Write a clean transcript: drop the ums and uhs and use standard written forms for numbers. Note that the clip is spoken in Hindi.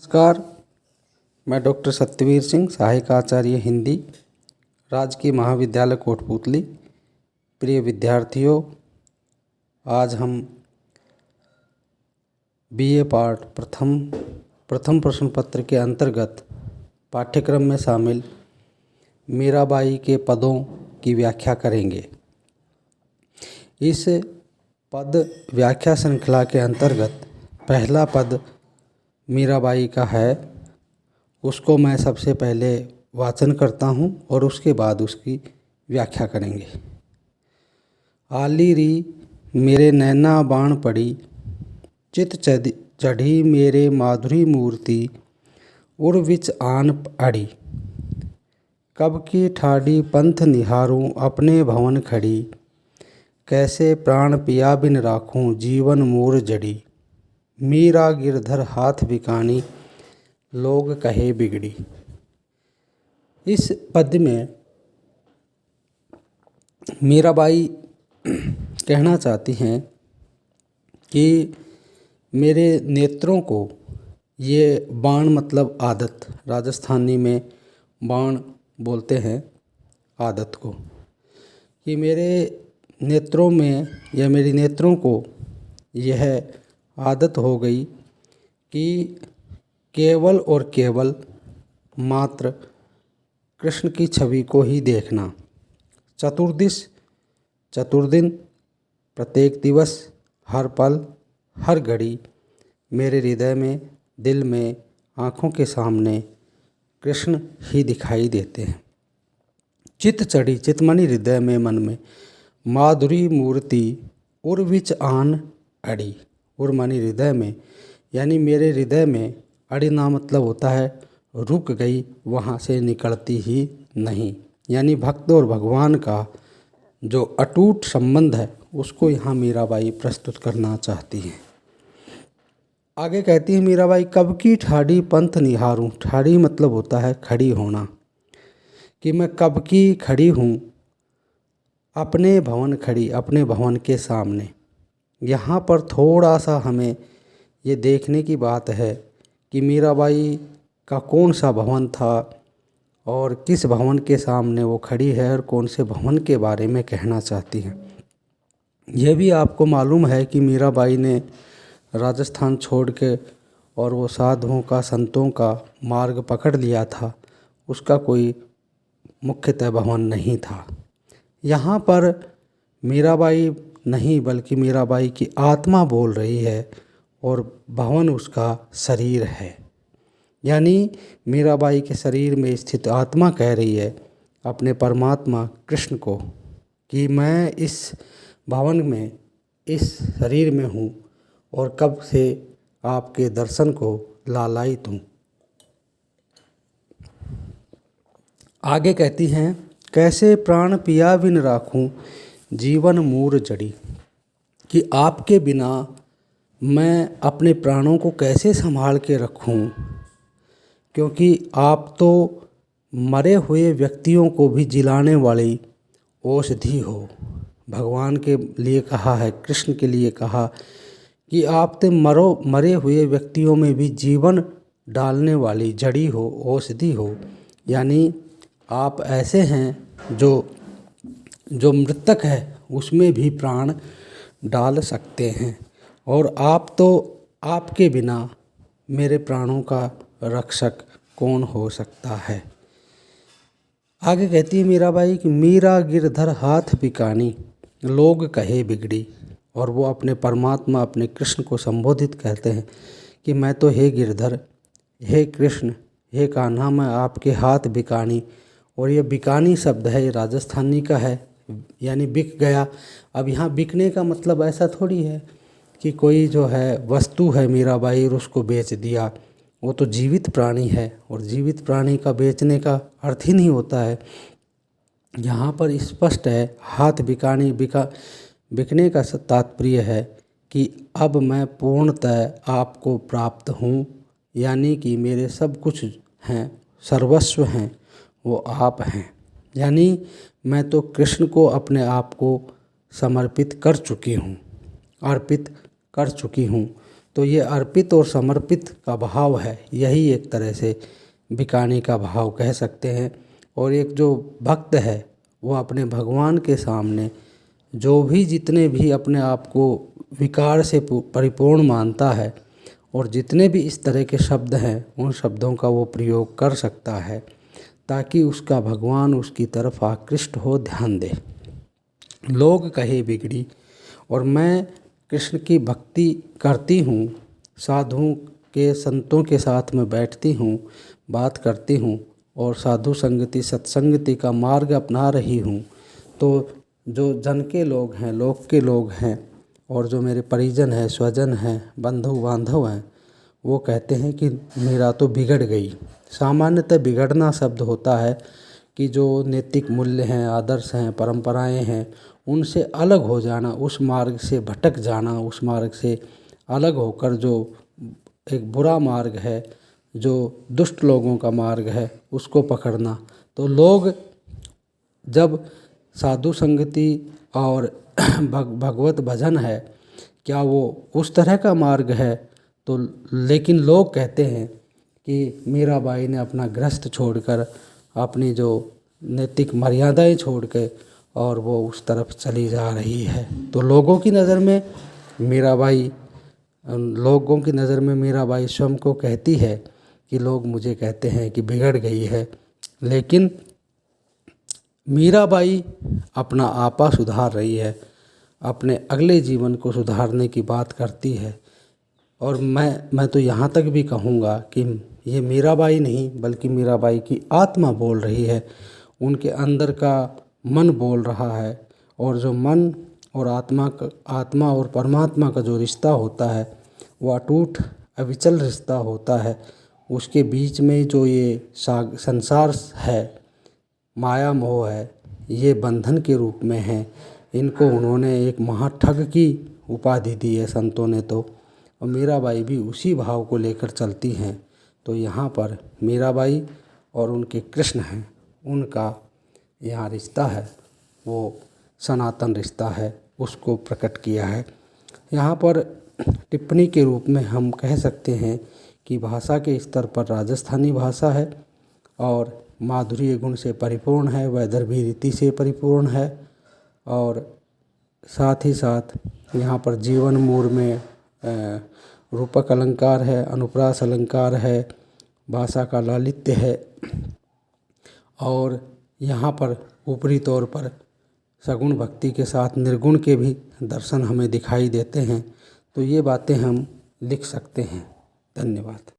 नमस्कार। मैं डॉक्टर सत्यवीर सिंह, सहायक आचार्य हिंदी, राजकीय महाविद्यालय कोटपूतली। प्रिय विद्यार्थियों, आज हम बीए पार्ट प्रथम प्रश्न पत्र के अंतर्गत पाठ्यक्रम में शामिल मीराबाई के पदों की व्याख्या करेंगे। इस पद व्याख्या श्रृंखला के अंतर्गत पहला पद मीराबाई का है, उसको मैं सबसे पहले वाचन करता हूँ और उसके बाद उसकी व्याख्या करेंगे। आली री मेरे नैना बाण पड़ी, चित चढ़ी मेरे माधुरी मूर्ति, उर विच आन अड़ी। कब की ठाड़ी पंथ निहारूं अपने भवन खड़ी, कैसे प्राण पिया बिन राखूं जीवन मूर जड़ी। मीरा गिरधर हाथ बिकानी, लोग कहे बिगड़ी। इस पद्य में मीराबाई कहना चाहती हैं कि मेरे नेत्रों को, ये बाण मतलब आदत, राजस्थानी में बाण बोलते हैं आदत को, कि मेरे नेत्रों में या मेरी नेत्रों को यह आदत हो गई कि केवल और केवल मात्र कृष्ण की छवि को ही देखना। चतुर्दिन प्रत्येक दिवस, हर पल हर घड़ी मेरे हृदय में, दिल में, आँखों के सामने कृष्ण ही दिखाई देते हैं। चित चढ़ी, चित मनी हृदय में, मन में, माधुरी मूर्ति उर विच आन अड़ी। उर मानी हृदय में, यानी मेरे हृदय में। अड़ना मतलब होता है रुक गई, वहाँ से निकलती ही नहीं। यानी भक्त और भगवान का जो अटूट संबंध है उसको यहाँ मीराबाई प्रस्तुत करना चाहती हैं। आगे कहती है मीराबाई, कब की ठाड़ी पंथ निहारूं। ठाड़ी मतलब होता है खड़ी होना, कि मैं कब की खड़ी हूँ अपने भवन खड़ी, अपने भवन के सामने। यहाँ पर थोड़ा सा हमें ये देखने की बात है कि मीराबाई का कौन सा भवन था और किस भवन के सामने वो खड़ी है और कौन से भवन के बारे में कहना चाहती हैं। यह भी आपको मालूम है कि मीराबाई ने राजस्थान छोड़ के और वो साधुओं का, संतों का मार्ग पकड़ लिया था, उसका कोई मुख्यतः भवन नहीं था। यहाँ पर मीराबाई नहीं बल्कि मीराबाई की आत्मा बोल रही है और भवन उसका शरीर है। यानी मीराबाई के शरीर में स्थित आत्मा कह रही है अपने परमात्मा कृष्ण को कि मैं इस भवन में, इस शरीर में हूँ और कब से आपके दर्शन को लालायित हूँ। आगे कहती हैं, कैसे प्राण पिया बिन राखूं जीवन मूर जड़ी, कि आपके बिना मैं अपने प्राणों को कैसे संभाल के रखूं, क्योंकि आप तो मरे हुए व्यक्तियों को भी जिलाने वाली औषधि हो। भगवान के लिए कहा है, कृष्ण के लिए कहा कि आप तो मरे हुए व्यक्तियों में भी जीवन डालने वाली जड़ी हो, औषधि हो। यानी आप ऐसे हैं जो मृतक है उसमें भी प्राण डाल सकते हैं, और आप तो, आपके बिना मेरे प्राणों का रक्षक कौन हो सकता है। आगे कहती है मीराबाई कि मीरा गिरधर हाथ बिकानी, लोग कहे बिगड़ी। और वो अपने परमात्मा, अपने कृष्ण को संबोधित करते हैं कि मैं तो हे गिरधर, हे कृष्ण, हे कान्हा, मैं आपके हाथ बिकानी। और ये बिकानी शब्द है, ये राजस्थानी का है, यानी बिक गया। अब यहाँ बिकने का मतलब ऐसा थोड़ी है कि कोई जो है वस्तु है मीराबाई और उसको बेच दिया। वो तो जीवित प्राणी है और जीवित प्राणी का बेचने का अर्थ ही नहीं होता है। यहाँ पर स्पष्ट है, हाथ बिकानी, बिकने का तात्पर्य है कि अब मैं पूर्णतः आपको प्राप्त हूँ, यानी कि मेरे सब कुछ हैं, सर्वस्व हैं, वो आप हैं। यानी मैं तो कृष्ण को अपने आप को समर्पित कर चुकी हूँ, अर्पित कर चुकी हूँ। तो ये अर्पित और समर्पित का भाव है, यही एक तरह से भिखारी का भाव कह सकते हैं। और एक जो भक्त है वो अपने भगवान के सामने जो भी जितने भी अपने आप को विकार से परिपूर्ण मानता है और जितने भी इस तरह के शब्द हैं उन शब्दों का वो प्रयोग कर सकता है ताकि उसका भगवान उसकी तरफ आकृष्ट हो, ध्यान दे। लोग कहे बिगड़ी और मैं कृष्ण की भक्ति करती हूँ, साधुओं के संतों के साथ में बैठती हूँ, बात करती हूँ और साधु संगति सत्संगति का मार्ग अपना रही हूँ। तो जो जन के लोग हैं, लोक के लोग हैं और जो मेरे परिजन हैं, स्वजन हैं, बंधु बांधव हैं, वो कहते हैं कि मेरा तो बिगड़ गई। सामान्यतः बिगड़ना शब्द होता है कि जो नैतिक मूल्य हैं, आदर्श हैं, परंपराएं हैं, उनसे अलग हो जाना, उस मार्ग से भटक जाना, उस मार्ग से अलग होकर जो एक बुरा मार्ग है, जो दुष्ट लोगों का मार्ग है, उसको पकड़ना। तो लोग जब साधु संगति और भगवत भजन है, क्या वो उस तरह का मार्ग है? तो लेकिन लोग कहते हैं कि मीराबाई ने अपना गृहस्थ छोड़कर, अपनी जो नैतिक मर्यादाएं छोड़ के और वो उस तरफ चली जा रही है। तो लोगों की नज़र में मीराबाई स्वयं को कहती है कि लोग मुझे कहते हैं कि बिगड़ गई है, लेकिन मीराबाई अपना आपा सुधार रही है, अपने अगले जीवन को सुधारने की बात करती है। और मैं तो यहाँ तक भी कहूँगा कि ये मीराबाई नहीं बल्कि मीराबाई की आत्मा बोल रही है, उनके अंदर का मन बोल रहा है। और जो मन और आत्मा और परमात्मा का जो रिश्ता होता है वो अटूट अविचल रिश्ता होता है। उसके बीच में जो ये संसार है, माया मोह है, ये बंधन के रूप में है। इनको उन्होंने एक महाठग की उपाधि दी है संतों ने तो, और मीराबाई भी उसी भाव को लेकर चलती हैं। तो यहाँ पर मीराबाई और उनके कृष्ण हैं, उनका यहाँ रिश्ता है वो सनातन रिश्ता है, उसको प्रकट किया है। यहाँ पर टिप्पणी के रूप में हम कह सकते हैं कि भाषा के स्तर पर राजस्थानी भाषा है और माधुर्य गुण से परिपूर्ण है, वैदर्भी रीति से परिपूर्ण है। और साथ ही साथ यहाँ पर जीवन मूल में रूपक अलंकार है, अनुप्रास अलंकार है, भाषा का लालित्य है। और यहाँ पर ऊपरी तौर पर सगुण भक्ति के साथ निर्गुण के भी दर्शन हमें दिखाई देते हैं। तो ये बातें हम लिख सकते हैं। धन्यवाद।